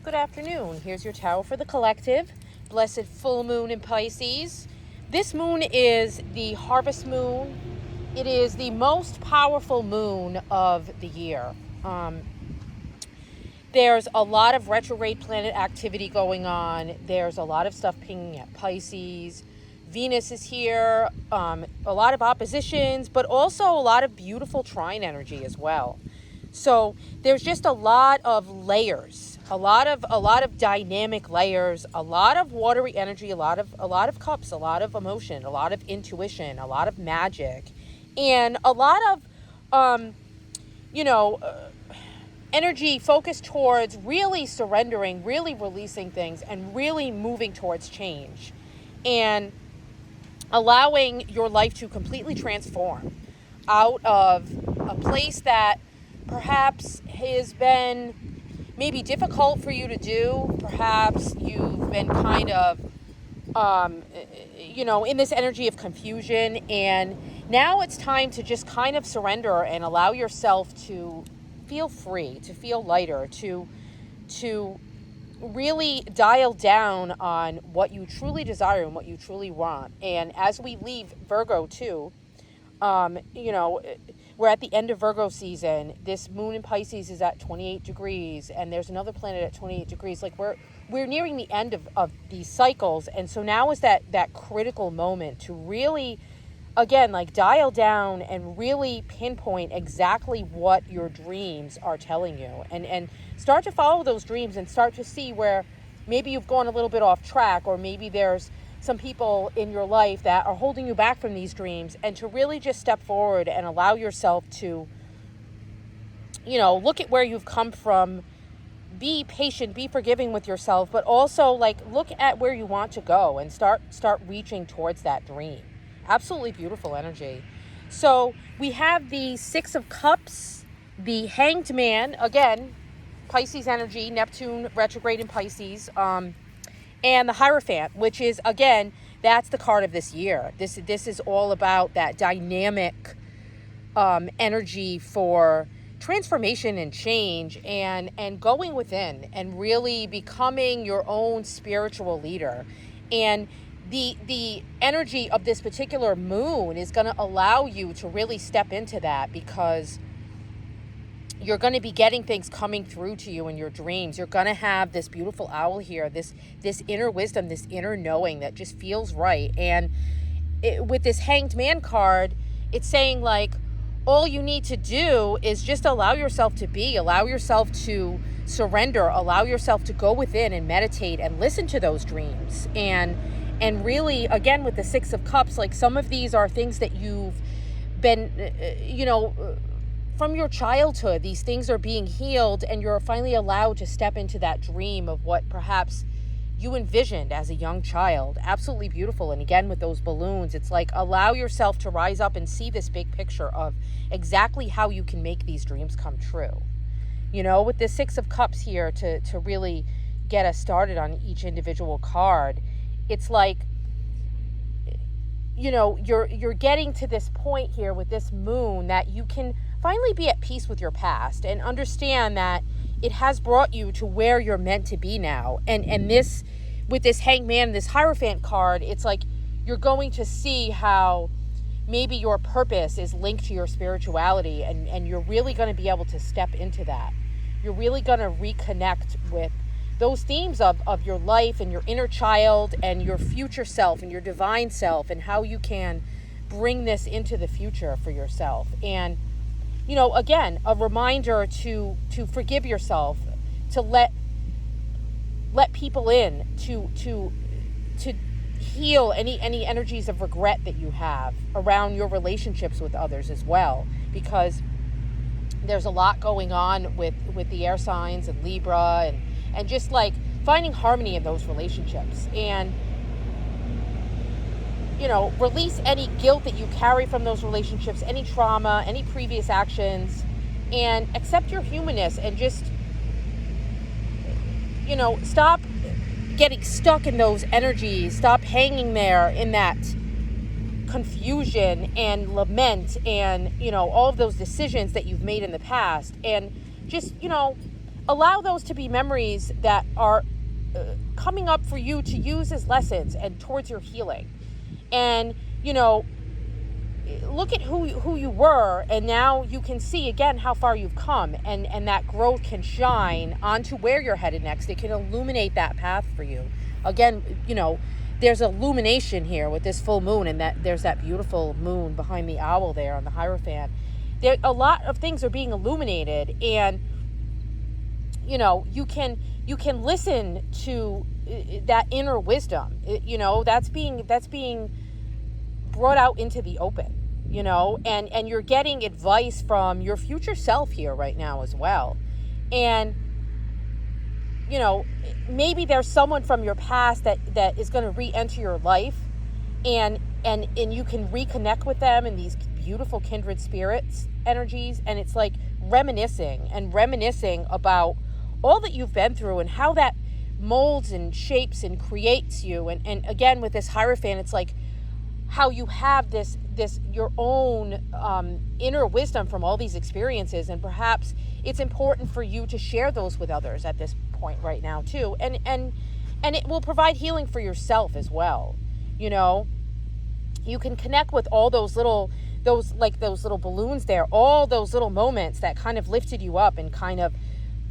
Good afternoon. Here's your tarot for the collective. Blessed full moon in Pisces. This moon is the harvest moon. It is the most powerful moon of the year. There's a lot of retrograde planet activity going on. There's a lot of stuff pinging at Pisces. Venus is here. A lot of oppositions, but also a lot of beautiful trine energy as well. So there's just a lot of layers, a lot of dynamic layers, a lot of watery energy, a lot of cups, a lot of emotion, a lot of intuition, a lot of magic, and a lot of energy focused towards really surrendering, really releasing things, and really moving towards change, and allowing your life to completely transform out of a place that perhaps has been maybe difficult for you to do. Perhaps you've been kind of, in this energy of confusion. And now it's time to just kind of surrender and allow yourself to feel free, to feel lighter, to really dial down on what you truly desire and what you truly want. And as we leave Virgo too, we're at the end of Virgo season. This moon in Pisces is at 28 degrees, and there's another planet at 28 degrees. Like we're nearing the end of these cycles. And so now is that critical moment to really, again, like dial down and really pinpoint exactly what your dreams are telling you, and start to follow those dreams and start to see where maybe you've gone a little bit off track, or maybe there's some people in your life that are holding you back from these dreams, and to really just step forward and allow yourself to, look at where you've come from, be patient, be forgiving with yourself, but also like look at where you want to go and start reaching towards that dream. Absolutely beautiful energy. So we have the Six of Cups, the Hanged Man, again, Pisces energy, Neptune retrograde in Pisces, and the Hierophant, which is, again, that's the card of this year. This is all about that dynamic energy for transformation and change, and going within and really becoming your own spiritual leader. And the energy of this particular moon is going to allow you to really step into that, because you're going to be getting things coming through to you in your dreams. You're going to have this beautiful owl here, this inner wisdom, this inner knowing that just feels right. And with this Hanged Man card, it's saying like all you need to do is just allow yourself to be, allow yourself to surrender, allow yourself to go within and meditate and listen to those dreams. And really, again, with the Six of Cups, like some of these are things that you've been, from your childhood, these things are being healed, and you're finally allowed to step into that dream of what perhaps you envisioned as a young child. Absolutely beautiful. And again, with those balloons, it's like allow yourself to rise up and see this big picture of exactly how you can make these dreams come true. With the Six of Cups here to really get us started on each individual card, it's like, you're getting to this point here with this moon that you can finally be at peace with your past and understand that it has brought you to where you're meant to be now. And this, with this Hanged Man, this Hierophant card, it's like you're going to see how maybe your purpose is linked to your spirituality, and you're really going to be able to step into that. You're really going to reconnect with those themes of your life and your inner child and your future self and your divine self, and how you can bring this into the future for yourself. And again, a reminder to forgive yourself, to let people in, to heal any energies of regret that you have around your relationships with others as well, because there's a lot going on with the air signs and Libra, and just like finding harmony in those relationships, and release any guilt that you carry from those relationships, any trauma, any previous actions, and accept your humanness, and just, stop getting stuck in those energies. Stop hanging there in that confusion and lament and, all of those decisions that you've made in the past. And just, allow those to be memories that are coming up for you to use as lessons and towards your healing. And, you know, look at who you were, and now you can see again how far you've come, and that growth can shine onto where you're headed next. It can illuminate that path for you. Again, you know, there's illumination here with this full moon, and that there's that beautiful moon behind the owl there on the Hierophant. There, a lot of things are being illuminated, and you know, you can listen to that inner wisdom. You know, that's being brought out into the open, you know, and you're getting advice from your future self here right now as well. And, you know, maybe there's someone from your past that is going to re-enter your life, and you can reconnect with them in these beautiful kindred spirits energies. And it's like reminiscing about all that you've been through and how that molds and shapes and creates you. And again, with this Hierophant, it's like how you have this your own inner wisdom from all these experiences, and perhaps it's important for you to share those with others at this point right now too, and it will provide healing for yourself as well. You know, you can connect with all those little balloons there, all those little moments that kind of lifted you up and kind of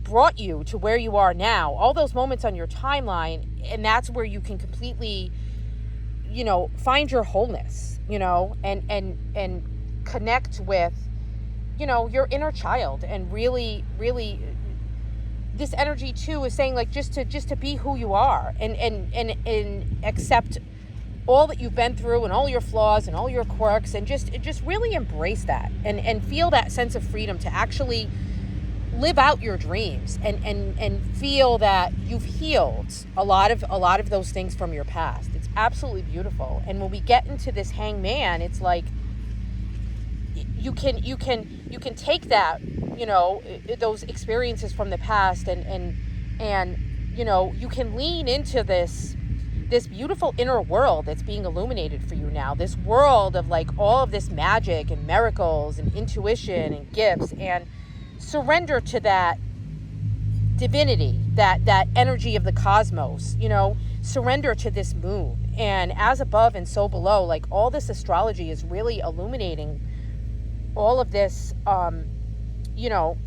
brought you to where you are now, all those moments on your timeline, and that's where you can completely, you know, find your wholeness, you know, and connect with, you know, your inner child. And really this energy too is saying, like, just to be who you are, and accept all that you've been through and all your flaws and all your quirks, and just really embrace that and feel that sense of freedom to actually live out your dreams, and feel that you've healed a lot of those things from your past. It's absolutely beautiful. And when we get into this Hangman, it's like you can take that, you know, those experiences from the past, and you know, you can lean into this beautiful inner world that's being illuminated for you now, this world of like all of this magic and miracles and intuition and gifts, and surrender to that divinity, that energy of the cosmos, you know, surrender to this moon. And as above and so below, like all this astrology is really illuminating all of this, you know,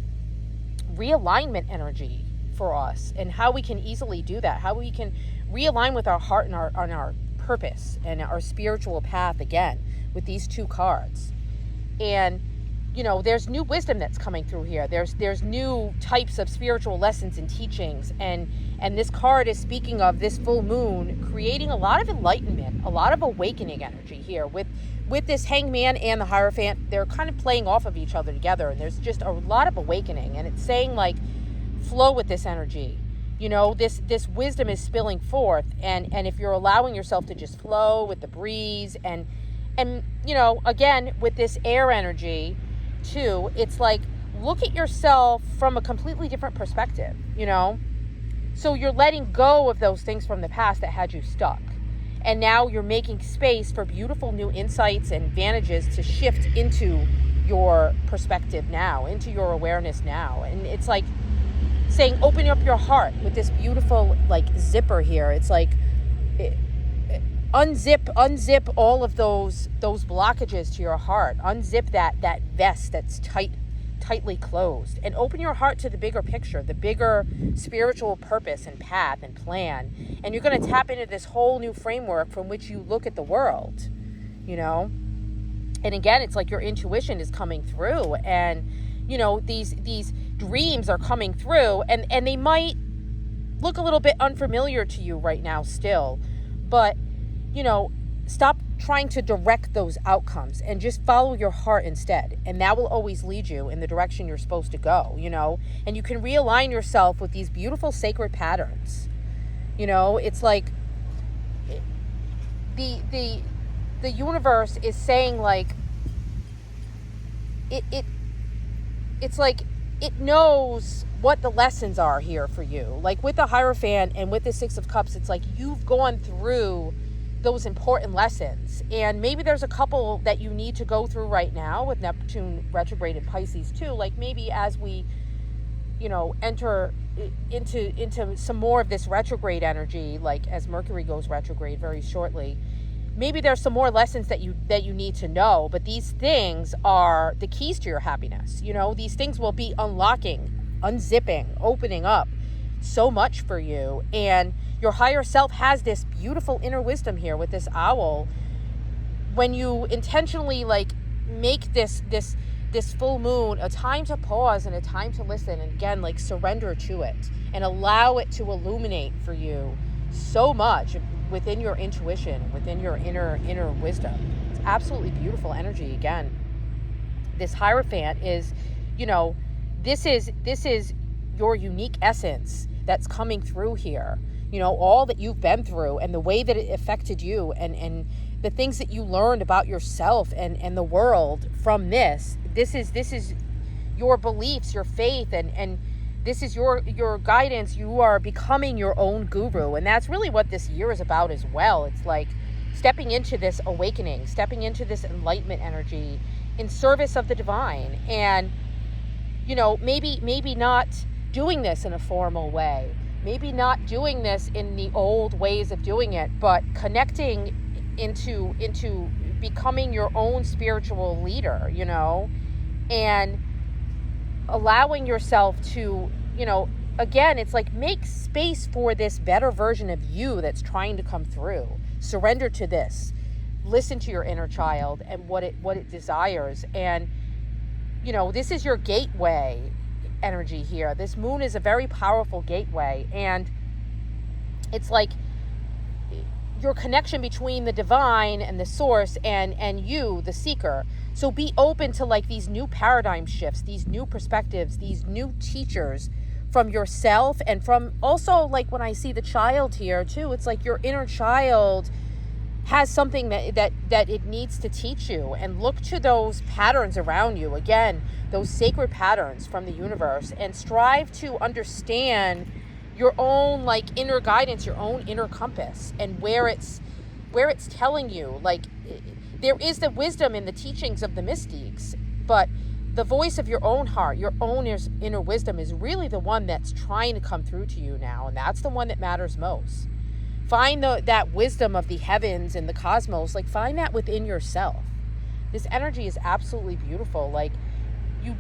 realignment energy for us, and how we can easily do that, how we can realign with our heart and our purpose and our spiritual path again with these two cards. And you know, there's new wisdom that's coming through here. There's new types of spiritual lessons and teachings, and this card is speaking of this full moon creating a lot of enlightenment, a lot of awakening energy here with this Hangman and the Hierophant. They're kind of playing off of each other together, and there's just a lot of awakening. And it's saying, like, flow with this energy. You know, this wisdom is spilling forth, and if you're allowing yourself to just flow with the breeze, and you know, again with this air energy too, it's like, look at yourself from a completely different perspective, you know? So you're letting go of those things from the past that had you stuck. And now you're making space for beautiful new insights and advantages to shift into your perspective now, into your awareness now. And it's like saying, open up your heart with this beautiful, like, zipper here. It's like, unzip all of those blockages to your heart. Unzip that vest that's tightly closed, and open your heart to the bigger picture, the bigger spiritual purpose and path and plan. And you're going to tap into this whole new framework from which you look at the world, you know? And again, it's like your intuition is coming through, and you know, these dreams are coming through, and they might look a little bit unfamiliar to you right now still, but you know, stop trying to direct those outcomes and just follow your heart instead. And that will always lead you in the direction you're supposed to go, you know? And you can realign yourself with these beautiful sacred patterns. You know, it's like the universe is saying, like, it's like it knows what the lessons are here for you. Like with the Hierophant and with the Six of Cups, it's like you've gone through those important lessons, and maybe there's a couple that you need to go through right now with Neptune retrograde in Pisces too. Like maybe as we enter into some more of this retrograde energy, like as Mercury goes retrograde very shortly. Maybe there's some more lessons that you need to know, but these things are the keys to your happiness. These things will be unlocking, unzipping, opening up so much for you. And your higher self has this beautiful inner wisdom here with this owl. When you intentionally make this full moon a time to pause and a time to listen, and again, surrender to it and allow it to illuminate for you so much within your intuition, within your inner wisdom. It's absolutely beautiful energy. Again, this Hierophant is, this is your unique essence that's coming through here. All that you've been through and the way that it affected you, and the things that you learned about yourself and the world from this. This is your beliefs, your faith, and this is your guidance. You are becoming your own guru. And that's really what this year is about as well. It's like stepping into this awakening, stepping into this enlightenment energy in service of the divine. And, maybe not doing this in a formal way, maybe not doing this in the old ways of doing it, but connecting into becoming your own spiritual leader, and allowing yourself to, again, it's like make space for this better version of you that's trying to come through. Surrender to this. Listen to your inner child and what it desires. And, this is your gateway energy here. This moon is a very powerful gateway. And it's like your connection between the divine and the source and you, the seeker. So be open to these new paradigm shifts, these new perspectives, these new teachers from yourself, and from also when I see the child here too, it's like your inner child has something that it needs to teach you. And look to those patterns around you, again, those sacred patterns from the universe, and strive to understand your own inner guidance, your own inner compass, and where it's telling you. There is the wisdom in the teachings of the mystics, but the voice of your own heart, your own inner wisdom, is really the one that's trying to come through to you now, and that's the one that matters most. Find that wisdom of the heavens and the cosmos, find that within yourself. This energy is absolutely beautiful. You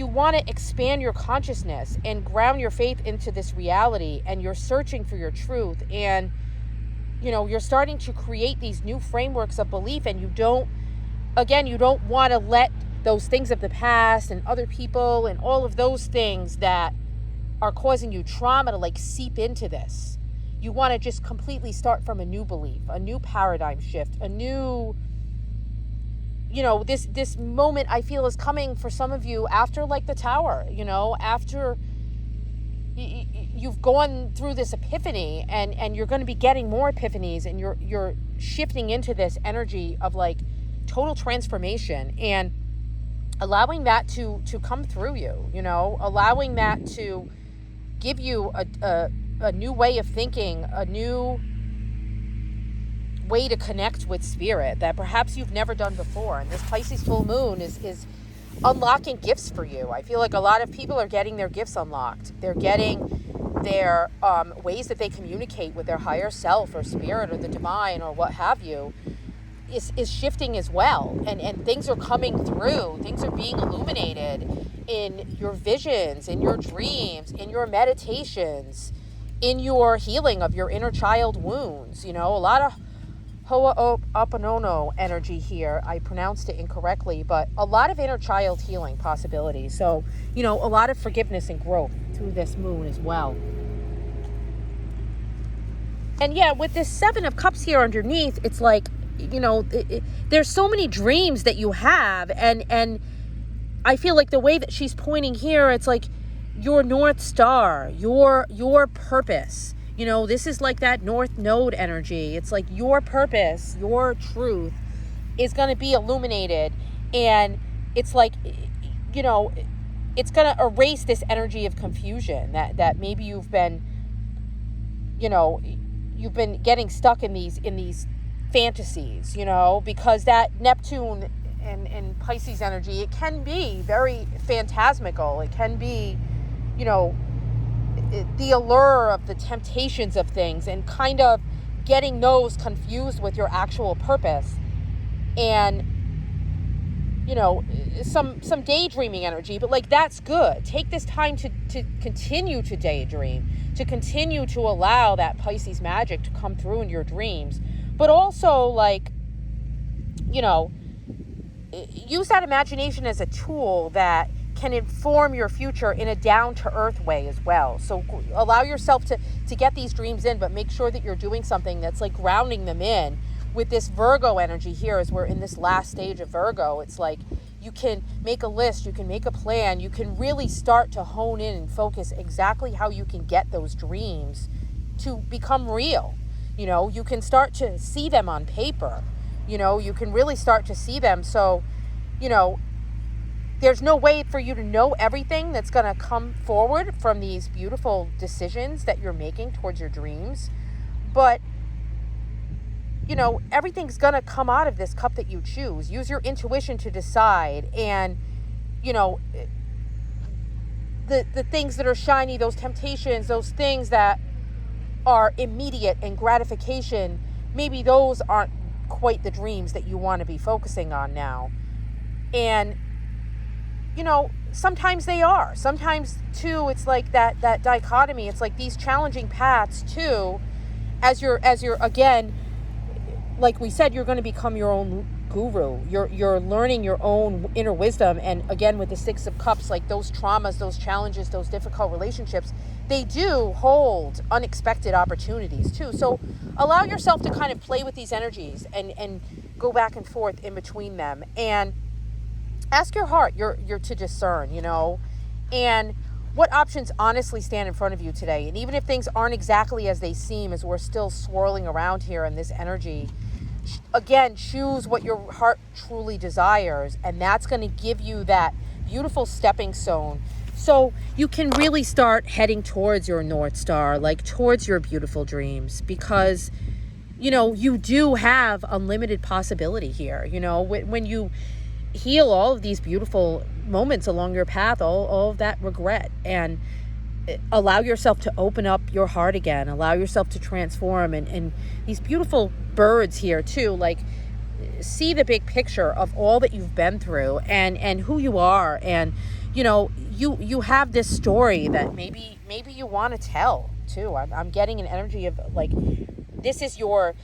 want to expand your consciousness and ground your faith into this reality, and you're searching for your truth, and you're starting to create these new frameworks of belief, and you don't want to let those things of the past and other people and all of those things that are causing you trauma to seep into this. You want to just completely start from a new belief, a new paradigm shift, a new, this moment I feel is coming for some of you after the tower, after you've gone through this epiphany, and you're going to be getting more epiphanies, and you're shifting into this energy of total transformation, and allowing that to come through you, allowing that to give you a new way of thinking, a new way to connect with spirit that perhaps you've never done before. And this Pisces full moon is unlocking gifts for you. I feel like a lot of people are getting their gifts unlocked. They're getting their ways that they communicate with their higher self or spirit or the divine or what have you is shifting as well. And things are coming through. Things are being illuminated in your visions, in your dreams, in your meditations, in your healing of your inner child wounds. A lot of Ho'oponopono energy here. I pronounced it incorrectly, but a lot of inner child healing possibilities. So, a lot of forgiveness and growth through this moon as well. And yeah, with this Seven of Cups here underneath, it's there's so many dreams that you have, and I feel like the way that she's pointing here, it's your North Star, your purpose. This is that North Node energy. It's your purpose, your truth is going to be illuminated, and it's it's going to erase this energy of confusion that maybe you've been getting stuck in these fantasies, because that Neptune and Pisces energy, it can be very phantasmical. It can be, you know, the allure of the temptations of things and kind of getting those confused with your actual purpose. And, you know, some daydreaming energy, but like, that's good. Take this time to continue to daydream, to continue to allow that Pisces magic to come through in your dreams. But also, like, you know, use that imagination as a tool that can inform your future in a down-to-earth way as well. So allow yourself to get these dreams in, but make sure that you're doing something that's like grounding them in. With this Virgo energy here, as we're in this last stage of Virgo, it's like you can make a list, you can make a plan, you can really start to hone in and focus exactly how you can get those dreams to become real. You know, you can start to see them on paper. You know, you can really start to see them. So, you know, there's no way for you to know everything that's going to come forward from these beautiful decisions that you're making towards your dreams. But, you know, everything's going to come out of this cup that you choose. Use your intuition to decide. And, you know, the things that are shiny, those temptations, those things that are immediate and gratification, maybe those aren't quite the dreams that you want to be focusing on now. And, you know, sometimes they are. Sometimes, too, it's like that dichotomy. It's like these challenging paths, too, as you're again, like we said, you're going to become your own guru. You're learning your own inner wisdom. And again, with the Six of Cups, like those traumas, those challenges, those difficult relationships, they do hold unexpected opportunities too. So allow yourself to kind of play with these energies and go back and forth in between them. And ask your heart, you're to discern, you know, and what options honestly stand in front of you today. And even if things aren't exactly as they seem, as we're still swirling around here in this energy, again, choose what your heart truly desires, and that's going to give you that beautiful stepping stone so you can really start heading towards your North Star, like towards your beautiful dreams, because, you know, you do have unlimited possibility here. You know, when you heal all of these beautiful moments along your path, all of that regret, and allow yourself to open up your heart again, allow yourself to transform, and these beautiful birds here too, like, see the big picture of all that you've been through and who you are. And, you know, you have this story that maybe you want to tell too. I'm getting an energy of like, this is your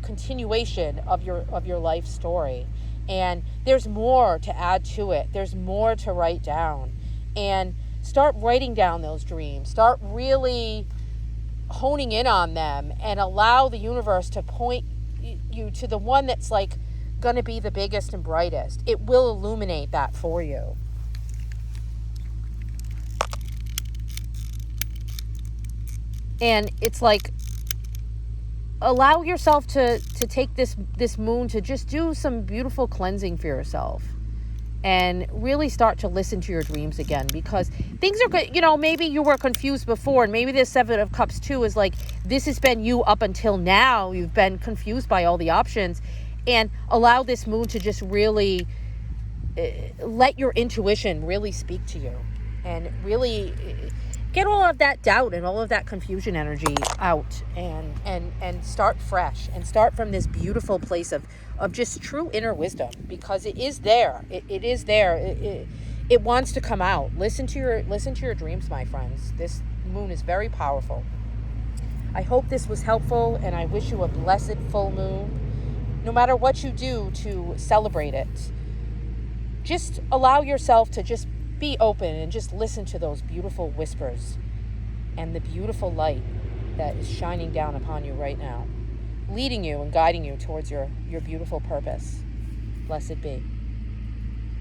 continuation of your life story. And there's more to add to it. There's more to write down. And start writing down those dreams. Start really honing in on them and allow the universe to point you to the one that's like going to be the biggest and brightest. It will illuminate that for you. And it's like, allow yourself to take this moon to just do some beautiful cleansing for yourself and really start to listen to your dreams again, because things are good. You know, maybe you were confused before, and maybe this Seven of Cups too is like, this has been you up until now. You've been confused by all the options, and allow this moon to just really let your intuition really speak to you and really get all of that doubt and all of that confusion energy out, and start fresh and start from this beautiful place of just true inner wisdom, because it is there. It is there. It wants to come out. Listen to your dreams, my friends. This moon is very powerful. I hope this was helpful, and I wish you a blessed full moon. No matter what you do to celebrate it, just allow yourself to just be open and just listen to those beautiful whispers and the beautiful light that is shining down upon you right now, leading you and guiding you towards your beautiful purpose. Blessed be.